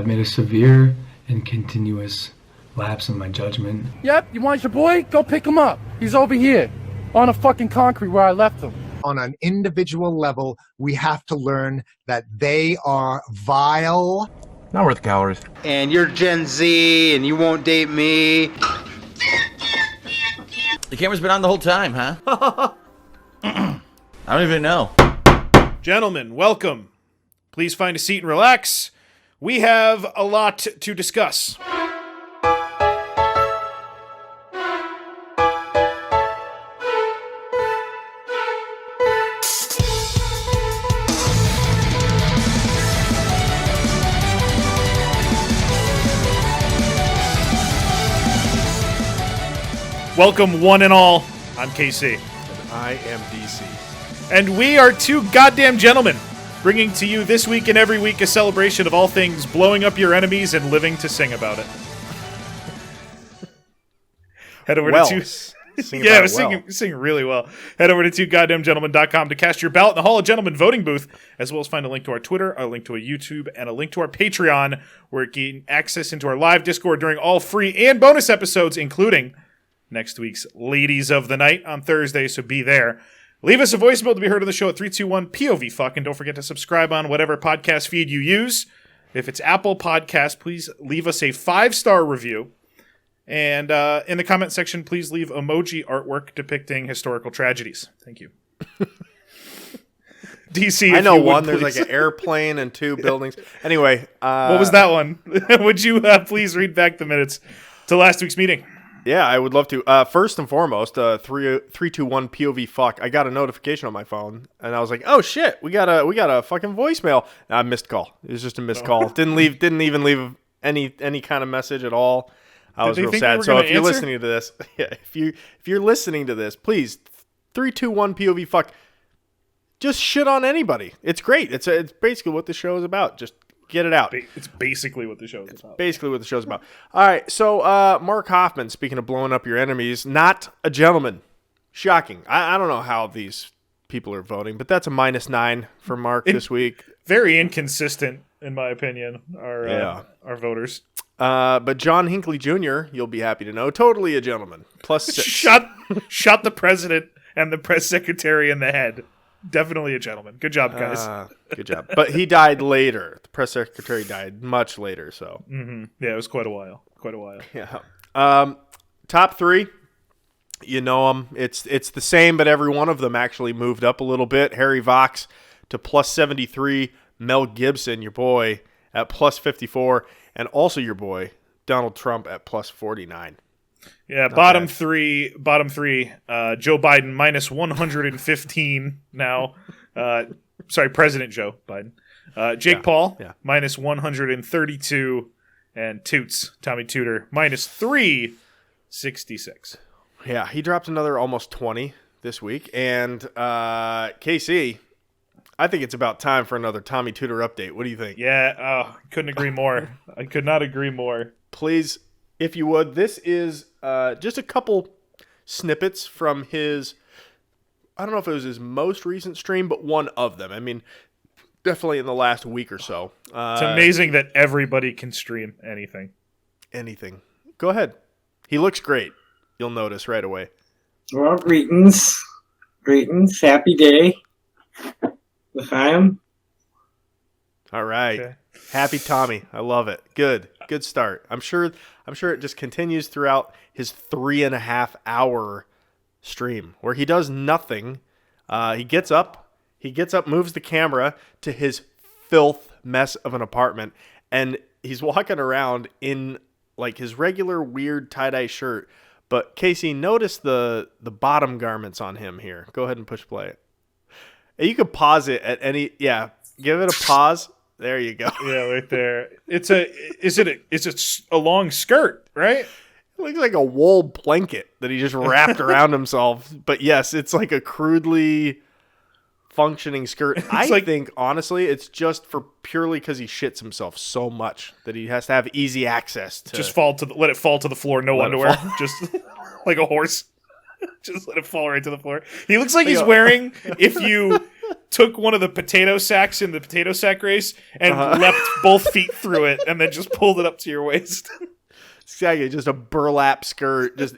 made a severe and continuous lapse in my judgment. Yep, you want your boy? Go pick him up. He's over here, on the fucking concrete where I left him. On an individual level, we have to learn that they are vile. Not worth calories. And you're Gen Z, and you won't date me. The camera's been on the whole time, huh? I don't even know. Gentlemen, welcome. Please find a seat and relax. We have a lot to discuss. Welcome, one and all. I'm KC. I am DC. And we are two goddamn gentlemen, bringing to you this week and every week a celebration of all things blowing up your enemies and living to sing about it. Head over to sing really well. Head over to twogoddamngentlemen.com to cast your ballot in the Hall of Gentlemen voting booth, as well as find a link to our Twitter, a link to our YouTube, and a link to our Patreon, where you gain access into our live Discord during all free and bonus episodes, including next week's Ladies of the Night on Thursday, so be there. Leave us a voicemail to be heard on the show at 321-POV-FUCK, and don't forget to subscribe on whatever podcast feed you use. If it's Apple Podcast, please leave us a 5-star review. And in the comment section, please leave emoji artwork depicting historical tragedies. Thank you. DC, I know one. Please. There's like an airplane and two buildings. Anyway. What was that one? Would you please read back the minutes to last week's meeting? Yeah, I would love to. First and foremost, 321 POV fuck. I got a notification on my phone, and I was like, "Oh shit, we got a fucking voicemail." Missed call. It was just a missed call. Didn't even leave any kind of message at all. I was real sad. So if you're listening to this, if you're listening to this, please 321 POV fuck. Just shit on anybody. It's great. It's basically what the show is about. Just get it out. It's basically what the show is about. Basically what the show's about. All right, so Mark Hoffmann, speaking of blowing up your enemies, not a gentleman. Shocking. I don't know how these people are voting, but that's a -9 for Mark this week. Very inconsistent, in my opinion, our voters. But John Hinckley Jr., you'll be happy to know, totally a gentleman. +6. Shot the president and the press secretary in the head. Definitely a gentleman. Good job, guys. Good job. But he died later. The press secretary died much later. So yeah, it was quite a while. Yeah. Top 3. You know them. It's the same, but every one of them actually moved up a little bit. Harry Vox to +73. Mel Gibson, your boy, at +54, and also your boy Donald Trump at +49. Yeah, bottom three. Joe Biden -115 now. Sorry, President Joe Biden. Jake Paul -132, and Toots Tommy Tudor -366. Yeah, he dropped another almost 20 this week, and KC, I think it's about time for another Tommy Tudor update. What do you think? Yeah, couldn't agree more. I could not agree more. Please, if you would. This is just a couple snippets from his, I don't know if it was his most recent stream, but one of them. I mean, definitely in the last week or so. It's amazing that everybody can stream anything. Anything. Go ahead. He looks great. You'll notice right away. Well, greetings. Happy day. L'chaim. All right. Okay. Happy Tommy. I love it. Good start. I'm sure it just continues throughout his 3.5 hour stream where he does nothing. He gets up, moves the camera to his filth mess of an apartment, and he's walking around in like his regular weird tie-dye shirt. But Casey, notice the bottom garments on him here. Go ahead and push play. You could pause it at any. Yeah, give it a pause. There you go. Yeah, right there. It's a long skirt, right? It looks like a wool blanket that he just wrapped around himself. But yes, it's like a crudely functioning skirt. I think honestly, it's just for purely because he shits himself so much that he has to have easy access to. Just let it fall to the floor. No underwear. Just like a horse. Just let it fall right to the floor. He looks like he's wearing, if you took one of the potato sacks in the potato sack race and leapt both feet through it and then just pulled it up to your waist. Exactly, just a burlap skirt, just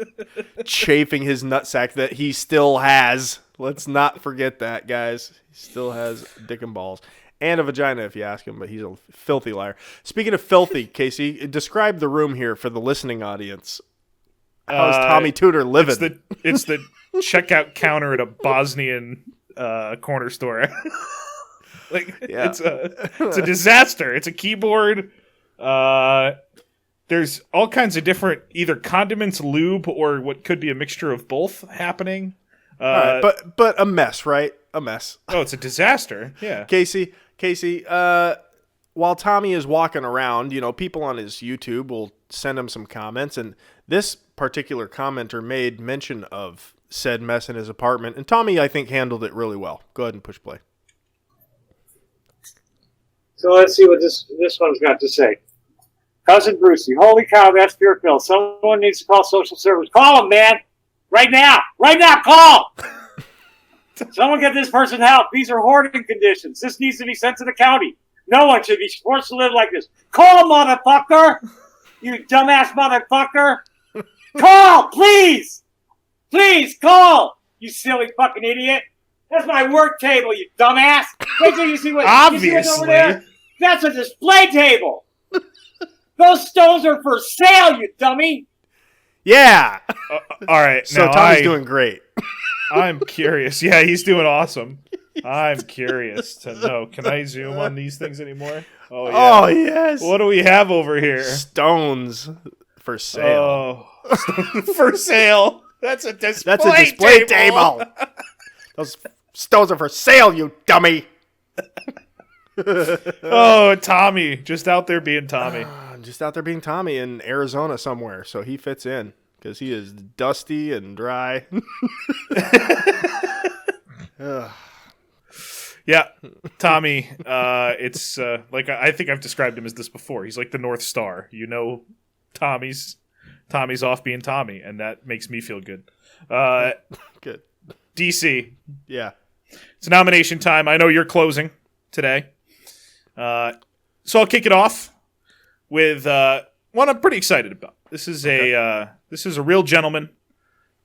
chafing his nutsack that he still has. Let's not forget that, guys. He still has dick and balls. And a vagina, if you ask him, but he's a filthy liar. Speaking of filthy, Casey, describe the room here for the listening audience. How's Tommy Tudor living? It's the checkout counter at a Bosnian corner store. It's a disaster. It's a keyboard. There's all kinds of different either condiments, lube, or what could be a mixture of both happening. All right, but a mess, right? A mess. Oh, it's a disaster. Yeah. Casey, while Tommy is walking around, people on his YouTube will send him some comments, and this particular commenter made mention of said mess in his apartment, and Tommy, I think, handled it really well. Go ahead and push play. So let's see what this one's got to say. Cousin Brucey, holy cow, that's fear-filled. Someone needs to call social service. Call them, man. Right now, call. Someone get this person help. These are hoarding conditions. This needs to be sent to the county. No one should be forced to live like this. Call, motherfucker. You dumbass motherfucker. Call, please. Please, call. You silly fucking idiot. That's my work table, you dumbass. Wait till you see what. Obviously. You see what's over there? That's a display table. Those stoves are for sale, you dummy. Yeah. All right. So now Tommy's doing great. I'm curious. Yeah, he's doing awesome. I'm curious to know. Can I zoom on these things anymore? Oh, yeah. Oh, yes. What do we have over here? Stones for sale. Oh, for sale. That's a display table. Those stones are for sale, you dummy. Oh, Tommy. Just out there being Tommy. Just out there being Tommy in Arizona somewhere, so he fits in because he is dusty and dry. Yeah, Tommy. It's like I think I've described him as this before. He's like the North Star. Tommy's off being Tommy, and that makes me feel good. Good. DC. Yeah. It's nomination time. I know you're closing today. So I'll kick it off with one I'm pretty excited about. This is a real gentleman,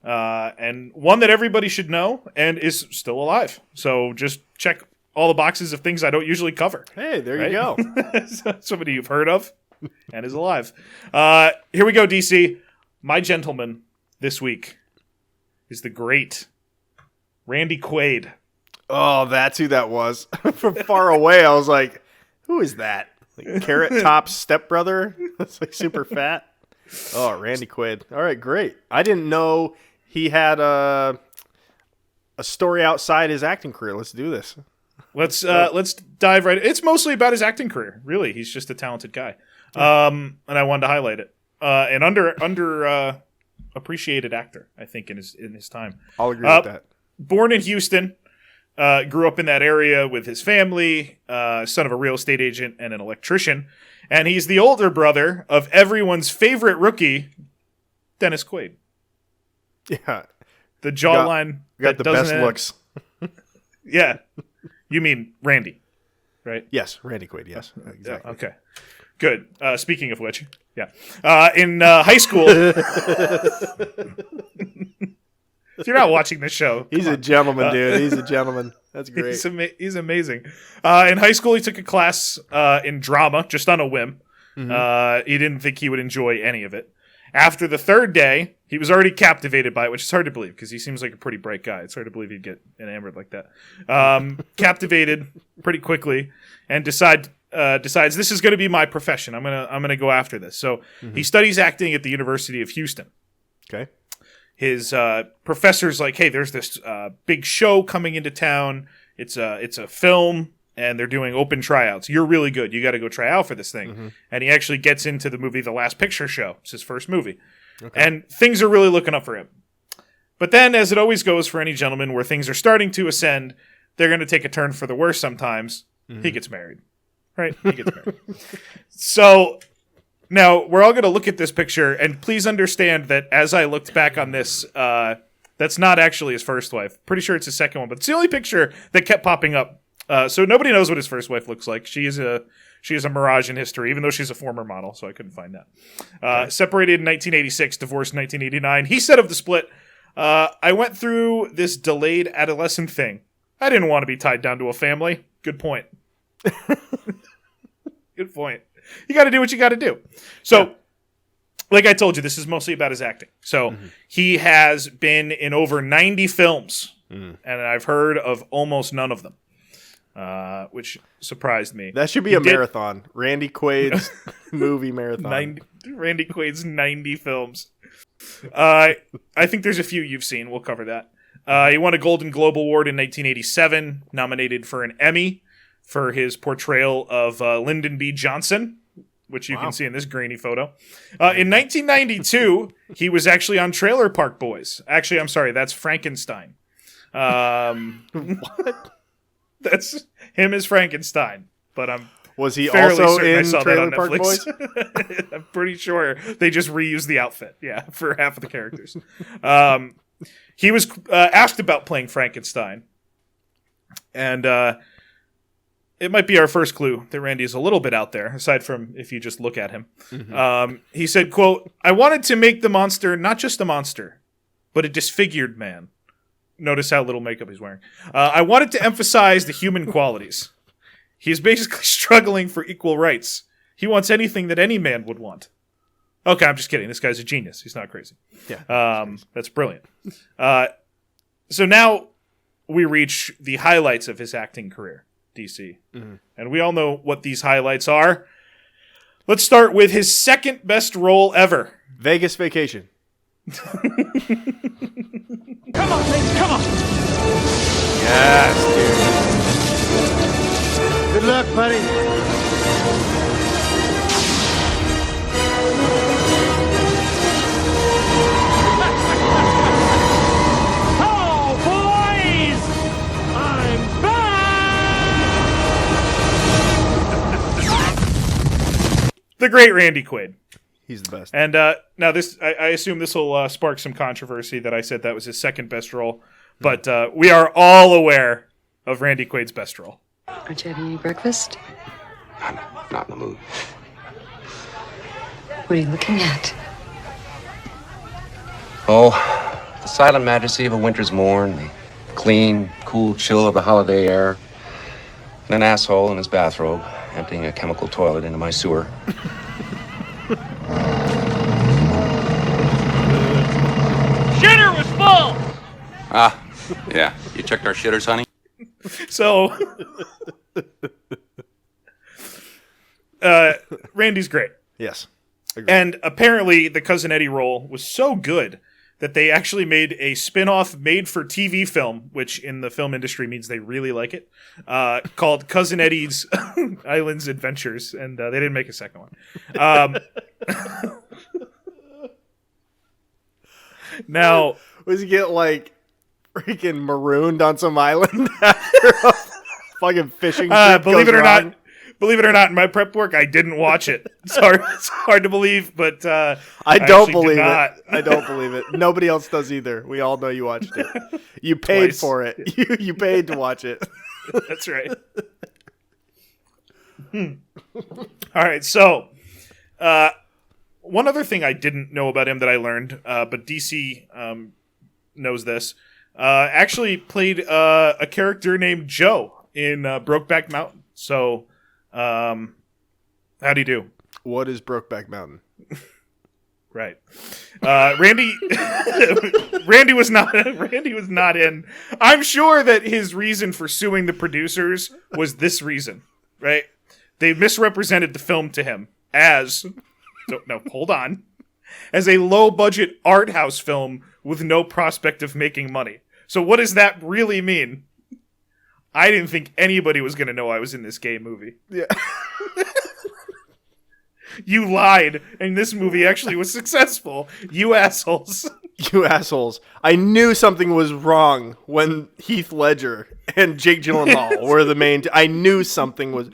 and one that everybody should know and is still alive. So just check all the boxes of things I don't usually cover. Hey, there you go. Somebody you've heard of and is alive. Here we go, DC. My gentleman this week is the great Randy Quaid. Oh, that's who that was. From far away, I was like, who is that? Like Carrot Top's stepbrother? That's like super fat. Oh, Randy Quaid. All right, great. I didn't know he had a story outside his acting career. Let's do this. Let's dive right. It's mostly about his acting career. Really, he's just a talented guy. And I wanted to highlight it. An under appreciated actor, I think, in his time. I'll agree with that. Born in Houston, grew up in that area with his family, son of a real estate agent and an electrician, and he's the older brother of everyone's favorite rookie, Dennis Quaid. Yeah, the jawline got the best looks. Yeah, you mean Randy, right? Yes, Randy Quaid. Yes, exactly. Yeah, okay, good. Speaking of which, yeah, in high school. If you're not watching this show, he's a gentleman, dude. He's a gentleman. That's great. He's amazing. In high school, he took a class in drama just on a whim. Mm-hmm. He didn't think he would enjoy any of it. After the third day, he was already captivated by it, which is hard to believe because he seems like a pretty bright guy. It's hard to believe he'd get enamored like that. Captivated pretty quickly, and decides this is going to be my profession. I'm gonna go after this. So he studies acting at the University of Houston. Okay. His professor's like, hey, there's this big show coming into town. It's a film, and they're doing open tryouts. You're really good. You got to go try out for this thing. Mm-hmm. And he actually gets into the movie The Last Picture Show. It's his first movie. Okay. And things are really looking up for him. But then, as it always goes for any gentleman, where things are starting to ascend, they're going to take a turn for the worse sometimes. Mm-hmm. He gets married. Right? He gets married. So now we're all going to look at this picture, and please understand that as I looked back on this, that's not actually his first wife. Pretty sure it's his second one, but it's the only picture that kept popping up So nobody knows what his first wife looks like. She is a mirage in history, even though she's a former model, so I couldn't find that. Separated in 1986, divorced in 1989. He said of the split, I went through this delayed adolescent thing. I didn't want to be tied down to a family. Good point. Good point. You got to do what you got to do. So, like I told you, this is mostly about his acting. So, he has been in over 90 films, and I've heard of almost none of them. Which surprised me. That should be a marathon. Randy Quaid's movie marathon. Randy Quaid's 90 films. I think there's a few you've seen. We'll cover that. He won a Golden Globe Award in 1987, nominated for an Emmy for his portrayal of Lyndon B. Johnson, which you can see in this grainy photo. In 1992, he was actually on Trailer Park Boys. Actually, I'm sorry, that's Frankenstein. What? That's him as Frankenstein, but was he fairly also certain I in saw Trailer that on Park Boys? Netflix. I'm pretty sure they just reused the outfit, for half of the characters. He was asked about playing Frankenstein, and it might be our first clue that Randy is a little bit out there, aside from if you just look at him. He said, quote, I wanted to make the monster not just a monster, but a disfigured man. Notice how little makeup he's wearing. I wanted to emphasize the human qualities. He's basically struggling for equal rights. He wants anything that any man would want. Okay, I'm just kidding. This guy's a genius. He's not crazy. Yeah. That's brilliant. So now we reach the highlights of his acting career, DC. And we all know what these highlights are. Let's start with his second best role ever. Vegas Vacation. Come on, baby, come on. Yes, dude. Good luck, buddy. Hello, boys! I'm back! The great Randy Quaid. He's the best. And now this, I assume this will spark some controversy that I said that was his second best role. But we are all aware of Randy Quaid's best role. Aren't you having any breakfast? I'm not in the mood. What are you looking at? Oh, the silent majesty of a winter's morn, the clean, cool chill of the holiday air, and an asshole in his bathrobe emptying a chemical toilet into my sewer. Shitter was full! Ah, yeah. You checked our shitters, honey? So, Randy's great. Yes. Agreed. And apparently the Cousin Eddie role was so good that they actually made a spin-off made-for-TV film, which in the film industry means they really like it, called Cousin Eddie's Islands Adventures, and they didn't make a second one. Now... Was he get, like, freaking marooned on some island after a fucking fishing trip believe goes it or wrong? Believe it or not, in my prep work, I didn't watch it. It's hard to believe, but I don't actually believe did not. it. I don't believe it. Nobody else does either. We all know you watched it. You paid Twice. for it. You paid to watch it. That's right. All right, so one other thing I didn't know about him that I learned, but DC knows this, actually played a character named Joe in Brokeback Mountain. So, how do you do? What is Brokeback Mountain? Right. Randy was not in. I'm sure that his reason for suing the producers was this reason, right? They misrepresented the film to him as hold on. As a low-budget art house film with no prospect of making money. So what does that really mean? I didn't think anybody was going to know I was in this gay movie. Yeah. You lied, and this movie actually was successful. You assholes. You assholes. I knew something was wrong when Heath Ledger and Jake Gyllenhaal were the main... I knew something was...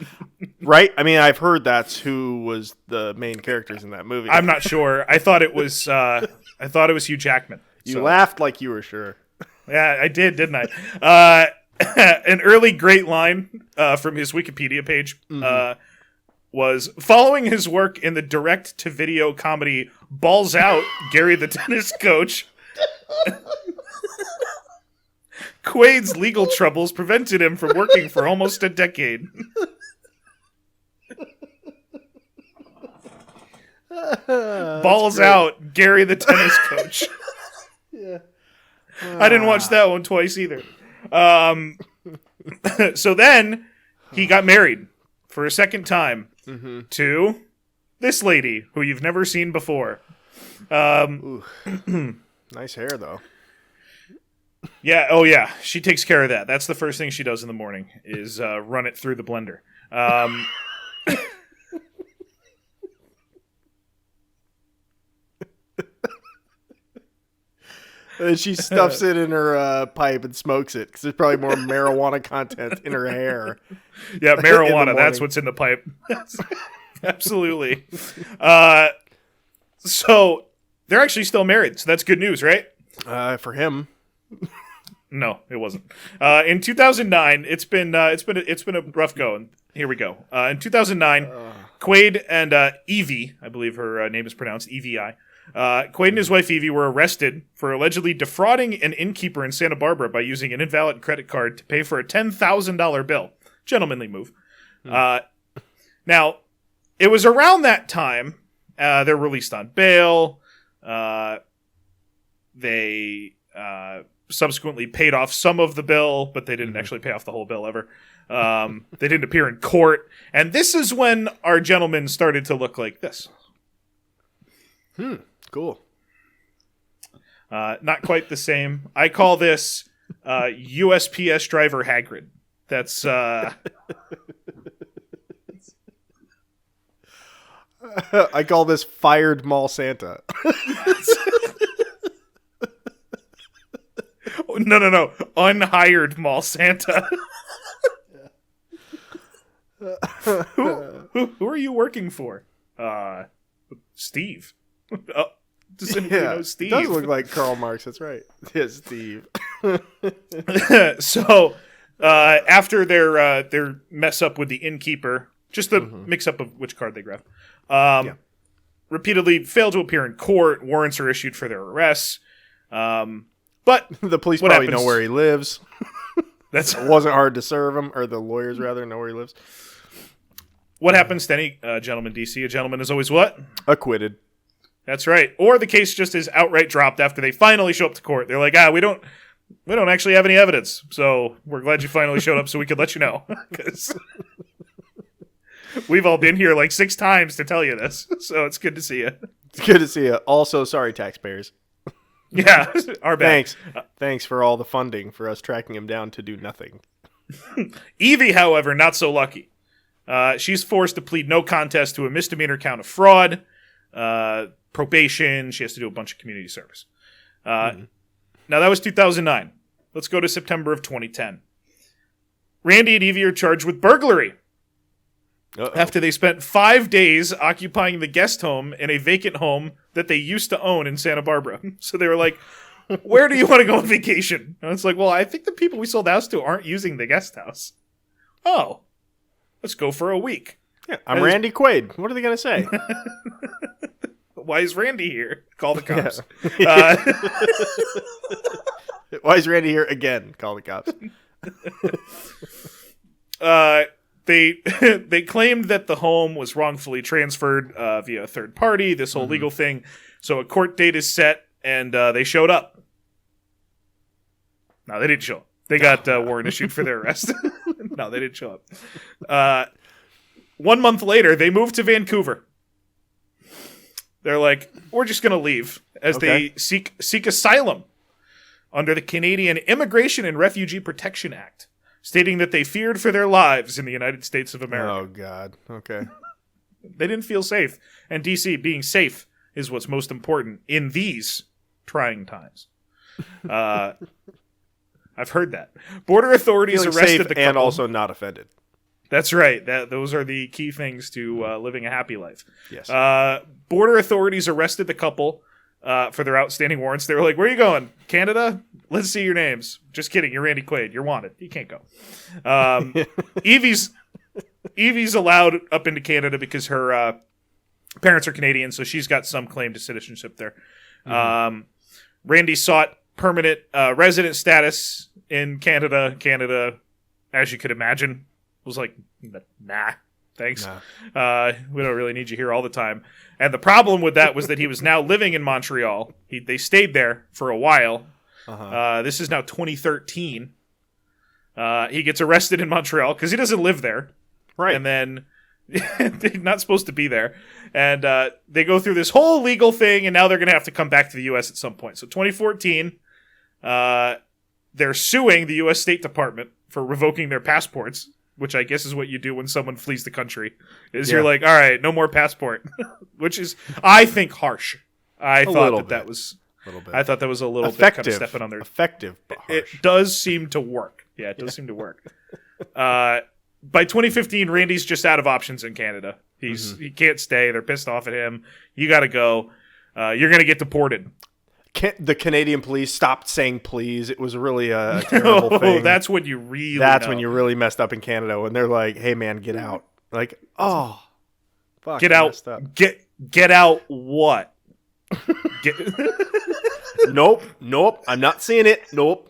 Right? I mean, I've heard that's who was the main characters in that movie. I'm not sure. I thought it was Hugh Jackman. You laughed like you were sure. Yeah, I did, didn't I? An early great line from his Wikipedia page was, following his work in the direct-to-video comedy Balls Out, Gary the Tennis Coach, Quaid's legal troubles prevented him from working for almost a decade. Balls Out, Gary the Tennis Coach. I didn't watch that one twice either. So then he got married for a second time to this lady who you've never seen before. Nice hair, though. Yeah. Oh, yeah. She takes care of that. That's the first thing she does in the morning is run it through the blender. And she stuffs it in her pipe and smokes it because there's probably more marijuana content in her hair. Yeah, marijuana. That's what's in the pipe. Absolutely. So they're actually still married. So that's good news, right? For him. No, it wasn't. In 2009, it's been a rough go. And here we go. In 2009, Quaid and Evie, I believe her name is pronounced Evi. Quaid and his wife Evie were arrested for allegedly defrauding an innkeeper in Santa Barbara by using an invalid credit card to pay for a $10,000 bill. Gentlemanly move. Now, it was around that time they're released on bail. They subsequently paid off some of the bill, but they didn't actually pay off the whole bill ever. They didn't appear in court. And this is when our gentleman started to look like this. Cool. Not quite the same. I call this USPS driver Hagrid. That's I call this fired mall Santa. No. Unhired mall Santa. Who are you working for? Steve. Does anybody know Steve? It does look like Karl Marx. That's right. Yes, Steve. So after their mess up with the innkeeper, just the mix up of which card they grabbed, repeatedly failed to appear in court. Warrants are issued for their arrests. But the police probably know where he lives. It wasn't hard to serve him, or the lawyers rather know where he lives. What happens to any gentleman, DC? A gentleman is always what? Acquitted. That's right. Or the case just is outright dropped after they finally show up to court. They're like, we don't actually have any evidence, so we're glad you finally showed up so we could let you know. Because we've all been here like 6 times to tell you this, so it's good to see you. It's good to see you. Also, sorry, taxpayers. Yeah, our bad. Thanks for all the funding for us tracking him down to do nothing. Evie, however, not so lucky. She's forced to plead no contest to a misdemeanor count of fraud, probation. She has to do a bunch of community service. Now, that was 2009. Let's go to September of 2010. Randy and Evie are charged with burglary. After they spent 5 days occupying the guest home in a vacant home that they used to own in Santa Barbara. So they were like, where do you want to go on vacation? And it's like, well, I think the people we sold the house to aren't using the guest house. Oh, let's go for a week. Yeah, I'm Randy Quaid. What are they going to say? Why is Randy here? Call the cops. Why is Randy here again? Call the cops. They claimed that the home was wrongfully transferred via a third party, this whole legal thing. So a court date is set, and they showed up. No, they didn't show up. They got warrant issued for their arrest. No, they didn't show up. 1 month later, they moved to Vancouver. They're like, we're just going to leave as they seek asylum under the Canadian Immigration and Refugee Protection Act, stating that they feared for their lives in the United States of America. Oh, God. Okay. They didn't feel safe. And DC, being safe is what's most important in these trying times. I've heard that. Border authorities arrested the couple. And also not offended. That's right. Those are the key things to living a happy life. Yes. Border authorities arrested the couple for their outstanding warrants. They were like, "Where are you going? Canada? Let's see your names." Just kidding. You're Randy Quaid. You're wanted. You can't go. Evie's allowed up into Canada because her parents are Canadian, so she's got some claim to citizenship there. Randy sought permanent resident status in Canada. Canada, as you could imagine, was like, nah, thanks. Nah. We don't really need you here all the time. And the problem with that was that he was now living in Montreal. They stayed there for a while. This is now 2013. He gets arrested in Montreal because he doesn't live there. Right. And then they're not supposed to be there. And they go through this whole legal thing, and now they're going to have to come back to the U.S. at some point. So 2014, they're suing the U.S. State Department for revoking their passports, which I guess is what you do when someone flees the country. You're like, all right, no more passport, which is, I think, harsh. I thought that was a little bit. I thought that was a little bit kind of stepping on their... Effective, but harsh. It does seem to work. Yeah, it does seem to work. By 2015, Randy's just out of options in Canada. He can't stay. They're pissed off at him. You got to go. You're going to get deported. The Canadian police stopped saying please. It was really a terrible thing. That's when you really when you really messed up in Canada, when they're like, hey, man, get out. Like, oh, fuck. Get out. Get out what? Nope. I'm not seeing it. Nope.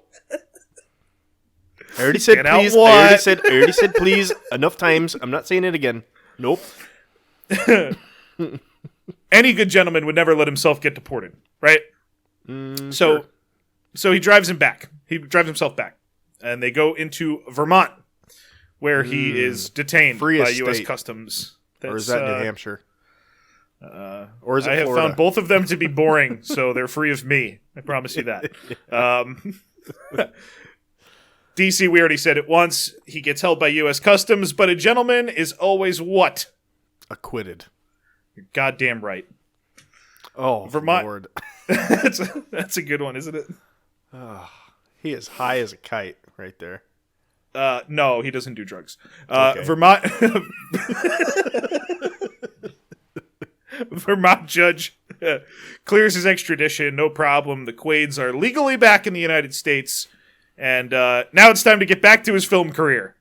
I already said Get please. Out what? I already said please enough times. I'm not saying it again. Nope. Any good gentleman would never let himself get deported, right? So he drives him back. He drives himself back, and they go into Vermont, where he is detained by U.S. state. Customs. Or is that New Hampshire? Or is it I have Florida? found both of them to be boring, so they're free of me. I promise you that. DC, we already said it once. He gets held by U.S. Customs, but a gentleman is always what? Acquitted. You're goddamn right. Oh, Vermont. Lord. That's a good one, isn't it? He is high as a kite right there. No, he doesn't do drugs. Okay. Vermont Vermont judge clears his extradition, no problem. The Quaids are legally back in the United States, and now it's time to get back to his film career.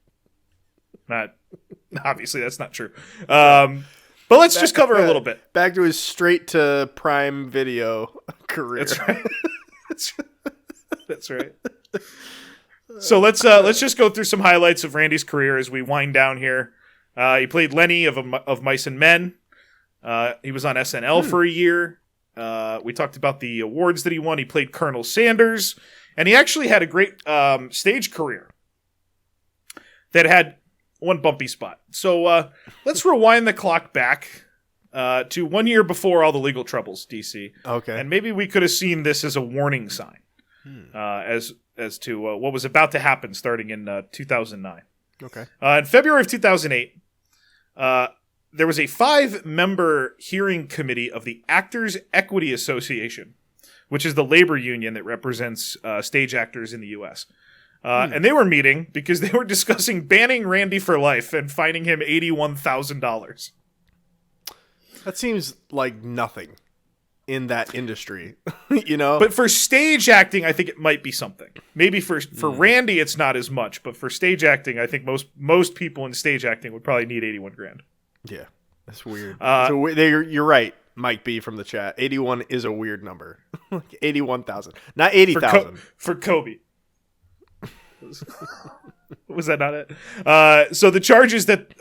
Obviously, that's not true. But let's just cover a little bit. Back to his straight to Prime Video career. That's right. That's right. So let's just go through some highlights of Randy's career as we wind down here. He played Lenny of Mice and Men. He was on SNL for a year. We talked about the awards that he won. He played Colonel Sanders, and he actually had a great stage career that had one bumpy spot. So let's rewind the clock back to 1 year before all the legal troubles, DC. Okay. And maybe we could have seen this as a warning sign as to what was about to happen starting in 2009. Okay. In February of 2008, there was a 5-member hearing committee of the Actors Equity Association, which is the labor union that represents stage actors in the U.S. And they were meeting because they were discussing banning Randy for life and fining him $81,000. That seems like nothing in that industry, you know? But for stage acting, I think it might be something. Maybe for Randy, it's not as much. But for stage acting, I think most people in stage acting would probably need $81,000. Yeah, that's weird. So you're right, Mike B from the chat. 81 is a weird number. Like 81,000, not 80,000. For Kobe. Was that not it? So the charges that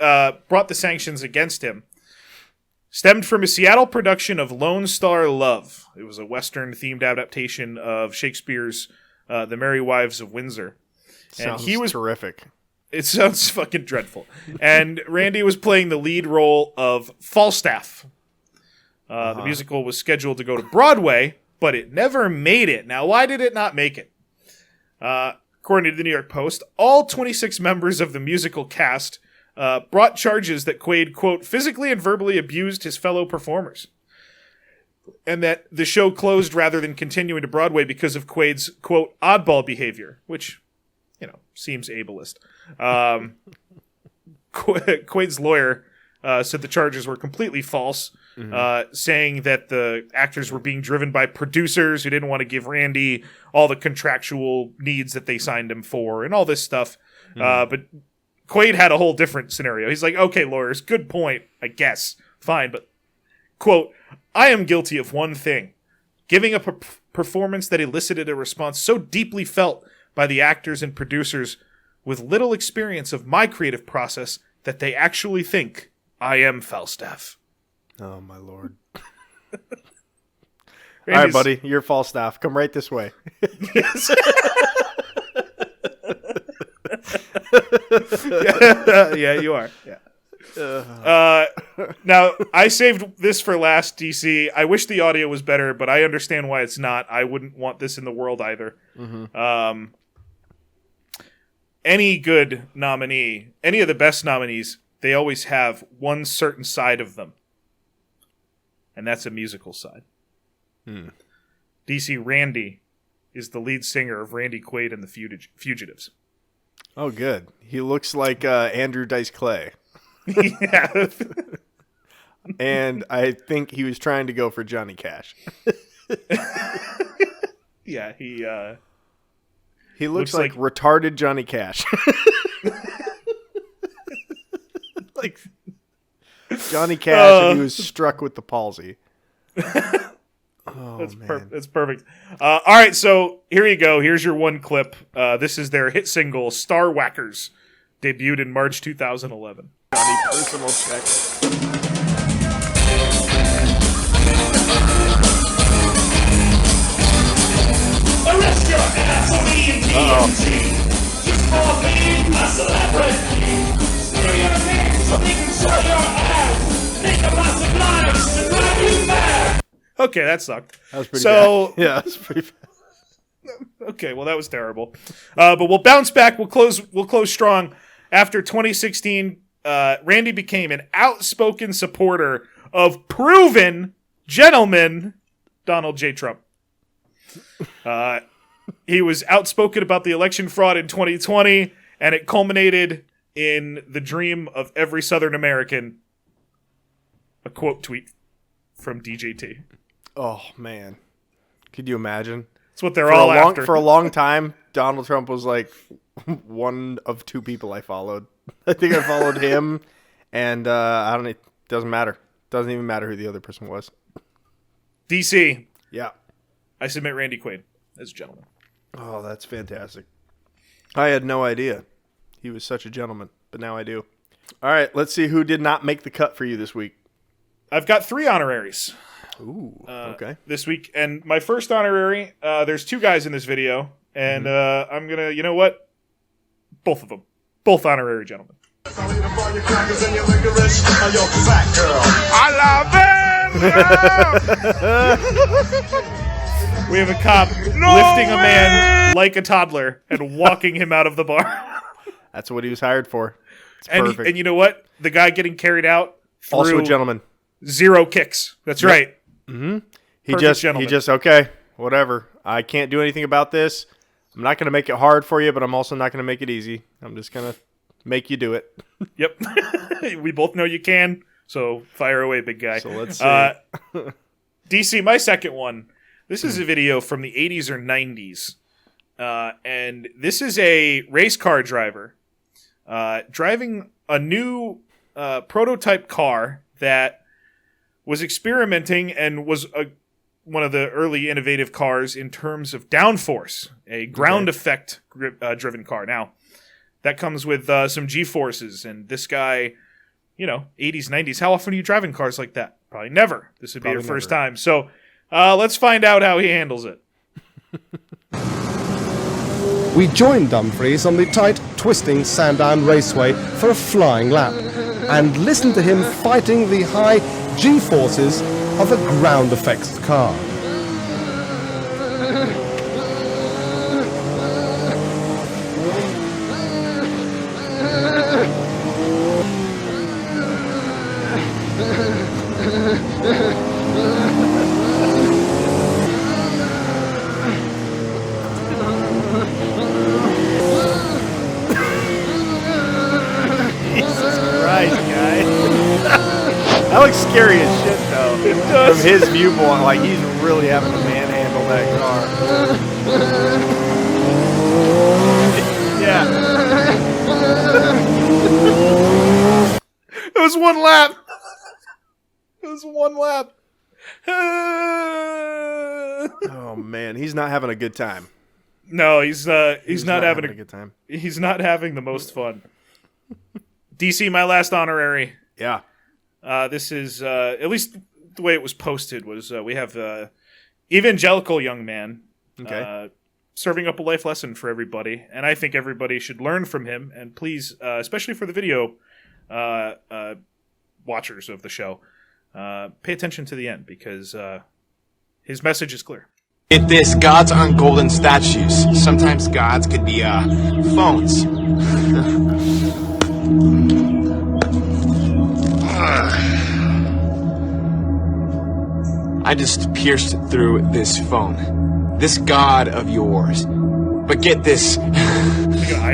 brought the sanctions against him stemmed from a Seattle production of Lone Star Love. It was a Western-themed adaptation of Shakespeare's The Merry Wives of Windsor. Sounds terrific. It sounds fucking dreadful. And Randy was playing the lead role of Falstaff. The musical was scheduled to go to Broadway, but it never made it. Now, why did it not make it? According to the New York Post, all 26 members of the musical cast brought charges that Quaid, quote, physically and verbally abused his fellow performers. And that the show closed rather than continuing to Broadway because of Quaid's, quote, oddball behavior, which, seems ableist. Quaid's lawyer said the charges were completely false. saying that the actors were being driven by producers who didn't want to give Randy all the contractual needs that they signed him for and all this stuff. But Quaid had a whole different scenario. He's like, okay, lawyers, good point, I guess. Fine, but, quote, I am guilty of one thing. Giving a performance that elicited a response so deeply felt by the actors and producers with little experience of my creative process that they actually think I am Falstaff. Oh, my Lord. All right, buddy, you're Falstaff. Come right this way. Yes. Yeah, you are. Yeah. Now, I saved this for last, DC. I wish the audio was better, but I understand why it's not. I wouldn't want this in the world either. Any good nominee, any of the best nominees, they always have one certain side of them. And that's a musical side. DC, Randy is the lead singer of Randy Quaid and the Fugitives. Oh, good. He looks like Andrew Dice Clay. Yeah. And I think he was trying to go for Johnny Cash. Yeah, he looks like retarded Johnny Cash. Like Johnny Cash, if he was struck with the palsy. That's perfect. All right, so here you go. Here's your one clip. This is their hit single, Star Whackers, debuted in March 2011. Johnny personal check. Arrest your ass for being TNT. Just for being a celebrity. Screw your name so they can show your ass. Think of lots of lives to drive you mad. Okay, that sucked. That was pretty bad. Yeah, that was pretty bad. Okay, well, that was terrible. But we'll bounce back. We'll close strong. After 2016, Randy became an outspoken supporter of proven gentleman Donald J. Trump. He was outspoken about the election fraud in 2020, and it culminated in the dream of every Southern American. A quote tweet from DJT. Oh, man. Could you imagine? That's what they're all after. For a long time, Donald Trump was like one of two people I followed. I think I followed him, and I don't know. It doesn't matter. Doesn't even matter who the other person was. DC. Yeah. I submit Randy Quaid as a gentleman. Oh, that's fantastic. I had no idea he was such a gentleman, but now I do. All right, let's see who did not make the cut for you this week. I've got 3 honoraries. Ooh, okay. This week. And my first honorary, there's 2 guys in this video, and I'm going to, you know what? Both of them. Both honorary gentlemen. I love it! We have a cop lifting a man like a toddler and walking him out of the bar. That's what he was hired for. It's perfect. And you know what? The guy getting carried out through also a gentleman. 0 kicks. That's right. Mm-hmm. He just okay, whatever. I can't do anything about this. I'm not going to make it hard for you, but I'm also not going to make it easy. I'm just going to make you do it. Yep. We both know you can, so fire away, big guy. So let's see. DC, my second one. This is a video from the 80s or 90s. And this is a race car driver driving a new prototype car that was experimenting and was one of the early innovative cars in terms of downforce, a ground effect driven car. Now, that comes with some G-forces, and this guy, 80s, 90s, how often are you driving cars like that? Probably never. This would be your first time. So let's find out how he handles it. We joined Dumfries on the tight, twisting Sandown Raceway for a flying lap and listened to him fighting the high G-forces of a ground effects car. Jesus Christ, guy. That looks scary as shit, though. It does. From his viewpoint, like he's really having to manhandle that car. Yeah. It was one lap. It was one lap. Oh man, he's not having a good time. No, he's not having a good time. He's not having the most fun. DC, my last honorary. Yeah. This is at least the way it was posted was we have evangelical young man serving up a life lesson for everybody, and I think everybody should learn from him. And please, especially for the video watchers of the show, pay attention to the end because his message is clear. Get this, gods aren't golden statues. Sometimes gods could be phones. I just pierced through this phone. This god of yours. But get this.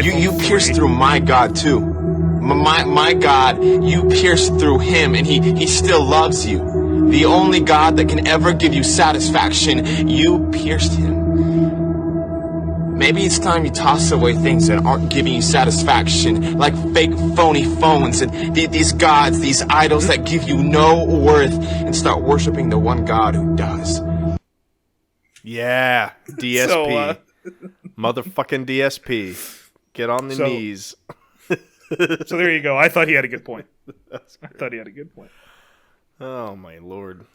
you pierced through my god too. My god, you pierced through him and he still loves you. The only God that can ever give you satisfaction, you pierced him. Maybe it's time you toss away things that aren't giving you satisfaction, like fake phony phones and these gods, these idols that give you no worth, and start worshiping the one God who does. Yeah, DSP. Motherfucking DSP. Get on the knees. So there you go. I thought he had a good point. Oh my lord,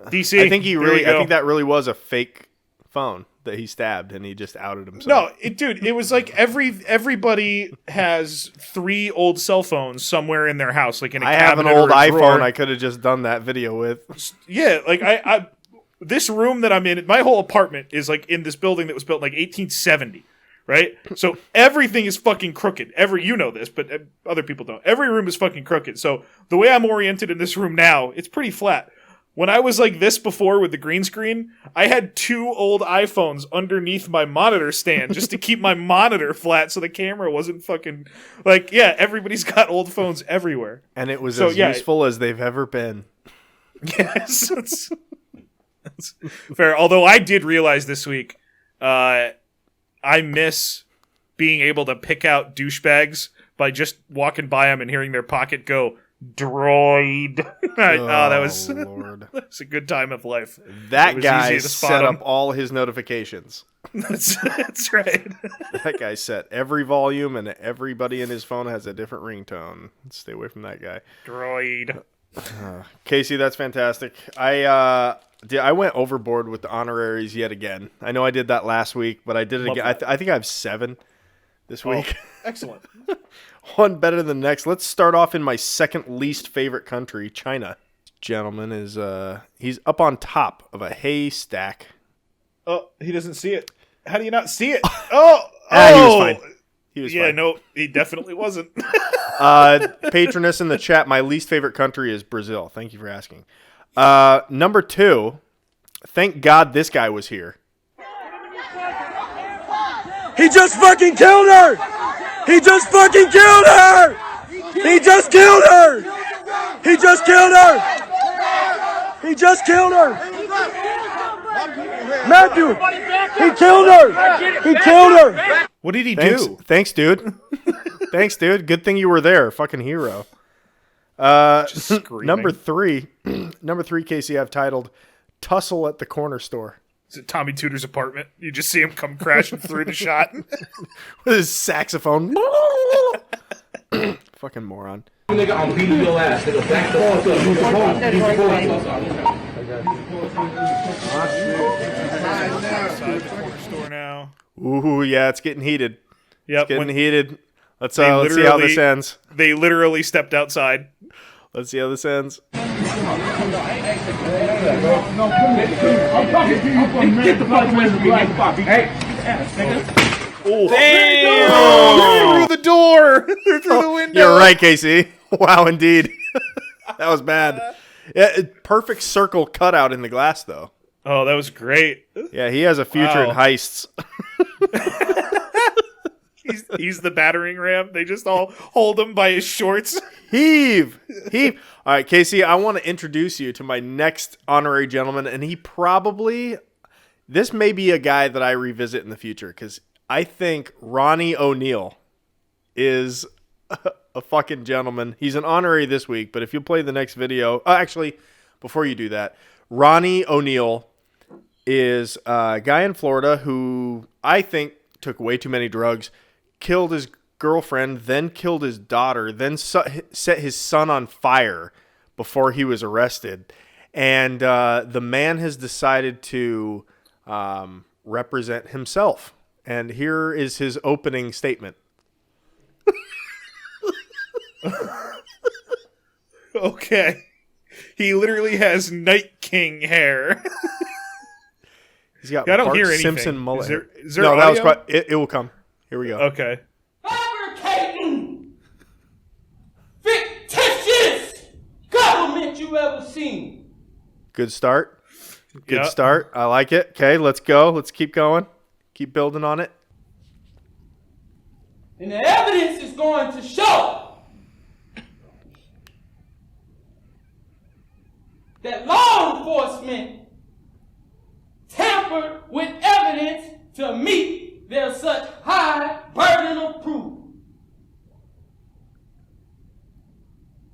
DC. I think I think that really was a fake phone that he stabbed, and he just outed himself. No, it was like everybody has 3 old cell phones somewhere in their house, like in a cabinet. I have an old or a iPhone. drawer. I could have just done that video with. Yeah, like I this room that I'm in, my whole apartment is like in this building that was built in like 1870. Right? So everything is fucking crooked. You know this, but other people don't. Every room is fucking crooked. So the way I'm oriented in this room now, it's pretty flat. When I was like this before with the green screen, I had 2 old iPhones underneath my monitor stand just to keep my monitor flat so the camera wasn't fucking... Like, yeah, everybody's got old phones everywhere. And it was as useful as they've ever been. Yes. That's fair. Although I did realize this week... I miss being able to pick out douchebags by just walking by them and hearing their pocket go, droid. That was a good time of life. That guy set up all his notifications. That's right. That guy set every volume, and everybody in his phone has a different ringtone. Stay away from that guy. Droid. Casey, that's fantastic. I went overboard with the honoraries yet again. I know I did that last week, but I did it again. I think I have 7 this week. Excellent. One better than the next. Let's start off in my second least favorite country, China. Gentleman is he's up on top of a haystack. Oh, he doesn't see it. How do you not see it? He was fine. He was fine. No, he definitely wasn't. Patroness in the chat, my least favorite country is Brazil. Thank you for asking. Number 2, thank God this guy was here. He just fucking killed her! He just fucking killed her! He just killed her! He just killed her! He just killed her! Matthew! He killed her! He killed her! What did he do? Thanks, dude. Thanks, dude. Good thing you were there. Fucking hero. Number 3, Casey, I've titled "Tussle at the Corner Store." Is it Tommy Tudor's apartment? You just see him come crashing through the shot with his saxophone. Fucking moron. Nigga, I'm beating your ass. Nigga, back the fuck Outside the corner store now. Ooh, yeah, it's getting heated. Yep, it's getting heated. Let's see how this ends. They literally stepped outside. Let's see how this ends. Get the fuck away from me, nigga. Hey. Oh, damn! Through the door! Through the window! You're right, Casey. Wow, indeed. That was bad. Yeah, perfect circle cutout in the glass, though. Oh, that was great. Yeah, he has a future in heists. He's the battering ram. They just all hold him by his shorts. Heave. All right, Casey, I want to introduce you to my next honorary gentleman, and this may be a guy that I revisit in the future, because I think Ronnie O'Neill is a fucking gentleman. He's an honorary this week, but if you play the next video, actually, before you do that, Ronnie O'Neill is a guy in Florida who I think took way too many drugs, killed his girlfriend, then killed his daughter, then set his son on fire before he was arrested. And the man has decided to represent himself. And here is his opening statement. Okay. He literally has Night King hair. He's got I don't Bart hear anything. Simpson mullet. Is there no, audio? that was it will come. Here we go. Okay. Fabricating fictitious government you ever seen. Good start. Good Yep. start. I like it. Okay, let's go. Let's keep going. Keep building on it. And the evidence is going to show that law enforcement tampered with evidence to meet their such high burden of proof.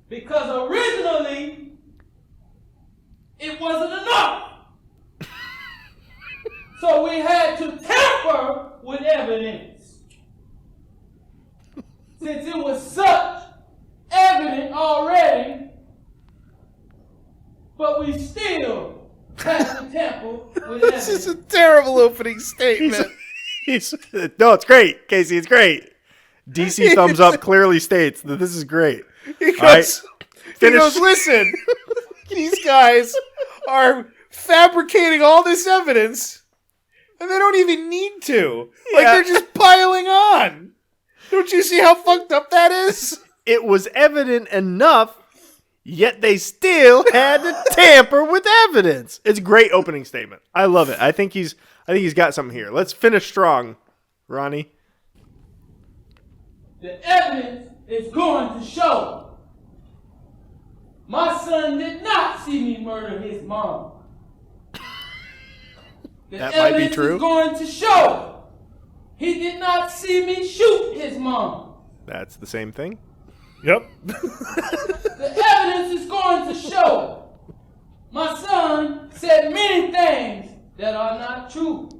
Because originally, it wasn't enough. So we had to tamper with evidence. Since it was such evident already, but we still had to tamper with evidence. This is a terrible opening statement. No, it's great, Casey. It's great. DC thumbs up clearly states that this is great. He goes, listen, these guys are fabricating all this evidence, and they don't even need to. Like, they're just piling on. Don't you see how fucked up that is? It was evident enough, yet they still had to tamper with evidence. It's a great opening statement. I love it. I think he's got something here. Let's finish strong, Ronnie. The evidence is going to show my son did not see me murder his mom. The That might be evidence true. is going to show he did not see me shoot his mom. That's the same thing. Yep. The evidence is going to show my son said many things that are not true.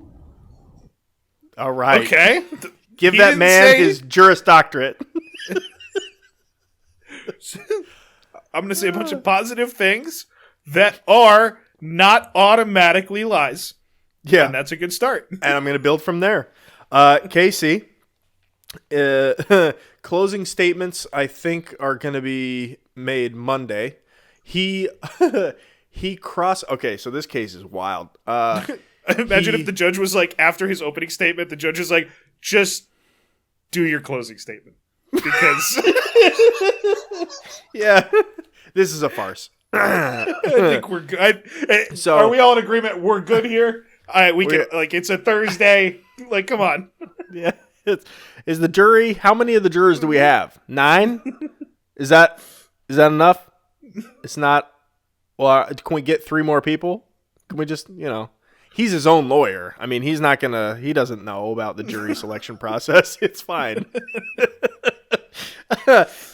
All right. Okay. Give He that didn't man say- his Juris Doctorate. I'm going to say a bunch of positive things that are not automatically lies. Yeah. And that's a good start. And I'm going to build from there. Casey, closing statements, I think, are going to be made Monday. Okay, so this case is wild. Imagine if the judge was like, after his opening statement, the judge was like, just do your closing statement. Because... yeah, this is a farce. I think we're good. So, are we all in agreement? We're good here? We can, like, it's a Thursday. Like, come on. Yeah. Is the jury, how many of the jurors do we have? 9? Is that enough? It's not. Well, can we get 3 more people? Can we just, he's his own lawyer. I mean, he doesn't know about the jury selection process. It's fine.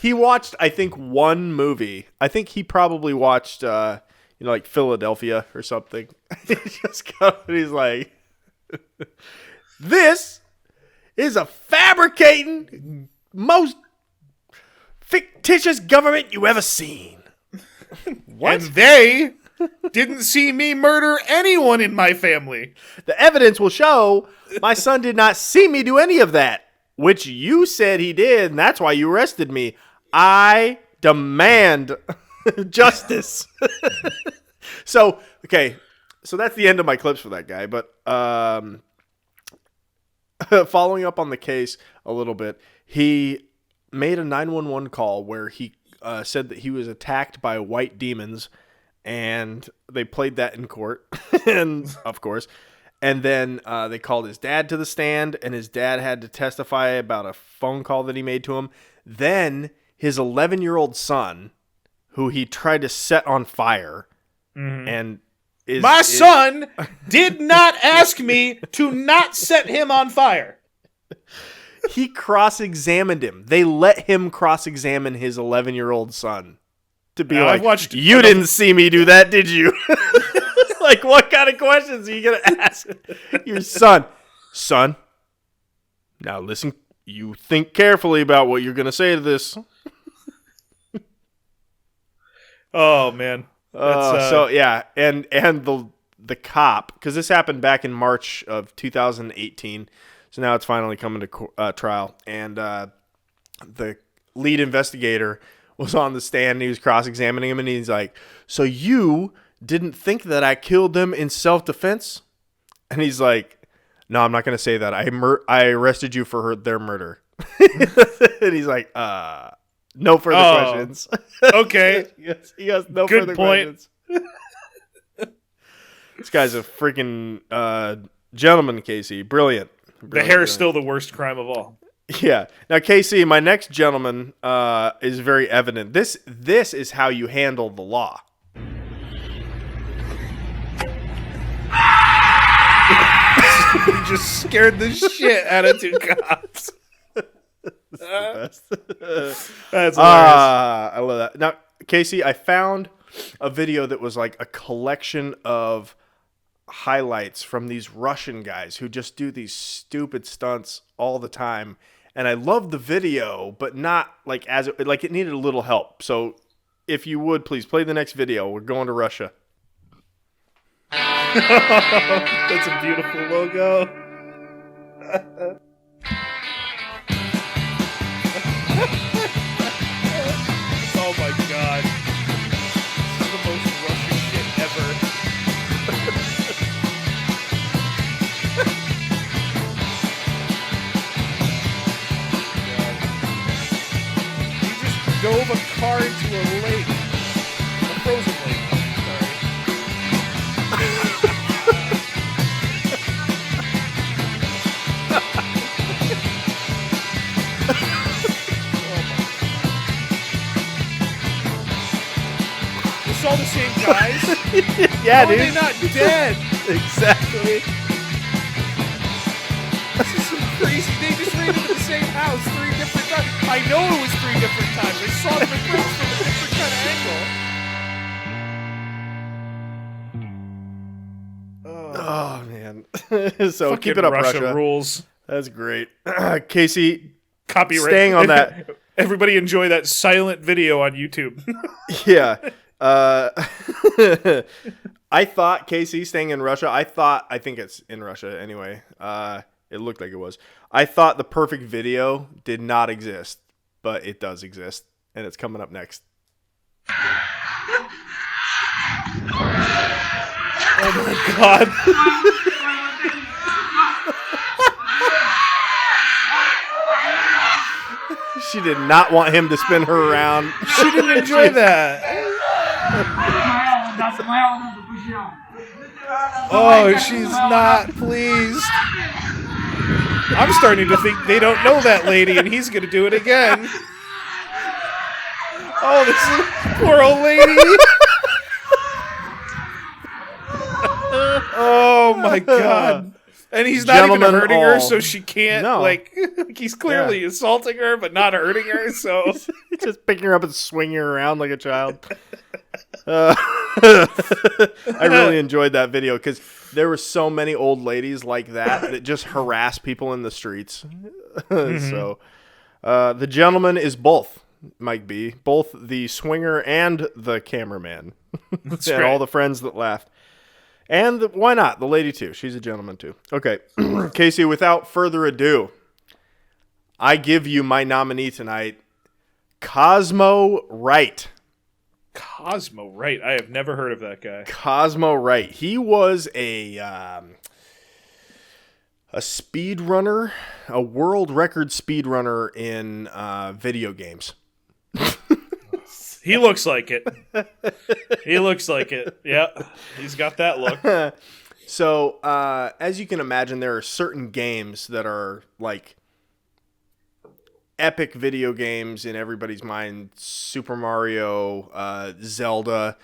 He watched, I think, one movie. I think he probably watched, like Philadelphia or something. He's like, this is a fabricating, most fictitious government you ever seen. What? And they didn't see me murder anyone in my family. The evidence will show my son did not see me do any of that, which you said he did, and that's why you arrested me. I demand justice. So that's the end of my clips for that guy. But following up on the case a little bit, he made a 911 call where he said that he was attacked by white demons, and they played that in court, and of course, And then they called his dad to the stand, and his dad had to testify about a phone call that he made to him. Then his 11-year-old son, who he tried to set on fire, and my son did not ask me to not set him on fire. He cross-examined him. They let him cross-examine his 11-year-old son to be like, you didn't see me do that, did you? Like, what kind of questions are you going to ask your son? Son, now listen, you think carefully about what you're going to say to this. Oh, man. So, yeah, and the cop, because this happened back in March of 2018, so now it's finally coming to trial, and the lead investigator was on the stand, and he was cross-examining him, and he's like, so you didn't think that I killed them in self-defense? And he's like, no, I'm not going to say that. I arrested you for their murder. And he's like, no further questions. Okay. he has no Good further point. questions. This guy's a freaking gentleman, Casey. Brilliant. The hair is still the worst crime of all. Yeah. Now, Casey, my next gentleman is very evident. This is how you handle the law. He just scared the shit out of two cops. That's hilarious. I love that. Now, Casey, I found a video that was like a collection of highlights from these Russian guys who just do these stupid stunts all the time. And I love the video, but not like it needed a little help. So if you would, please play the next video. We're going to Russia. That's a beautiful logo. Oh my god. This is the most Russian shit ever. He just dove a car into a lake. A frozen lake. All the same guys? Yeah, How dude. are they not dead? Exactly. This is some crazy. They just ran into the same house 3 different times. I know it was 3 different times. I saw them across from a different kind of angle. Oh man. So Fucking keep it up, Russia rules. That's great. Casey, copyright. Staying on that. Everybody enjoy that silent video on YouTube. Yeah. I thought, Casey, staying in Russia, I think it's in Russia anyway. It looked like it was. I thought the perfect video did not exist, but it does exist, and it's coming up next. Oh my god. She did not want him to spin her around. She didn't enjoy that. Oh, she's not pleased. I'm starting to think they don't know that lady, and he's going to do it again. Oh, this is poor old lady. Oh my god. And he's not even hurting her, so she can't, he's clearly assaulting her, but not hurting her, so. He's just picking her up and swinging her around like a child. I really enjoyed that video because there were so many old ladies like that just harass people in the streets. So the gentleman is both, Mike B, both the swinger and the cameraman. That's and right. all the friends that laughed. And why not? The lady, too. She's a gentleman, too. Okay. Casey, without further ado, I give you my nominee tonight, Cosmo Wright. Cosmo Wright. I have never heard of that guy. Cosmo Wright. He was a speedrunner, a world record speedrunner in video games. He looks like it. He looks like it. Yeah, he's got that look. So, as you can imagine, there are certain games that are like epic video games in everybody's mind. Super Mario, Zelda,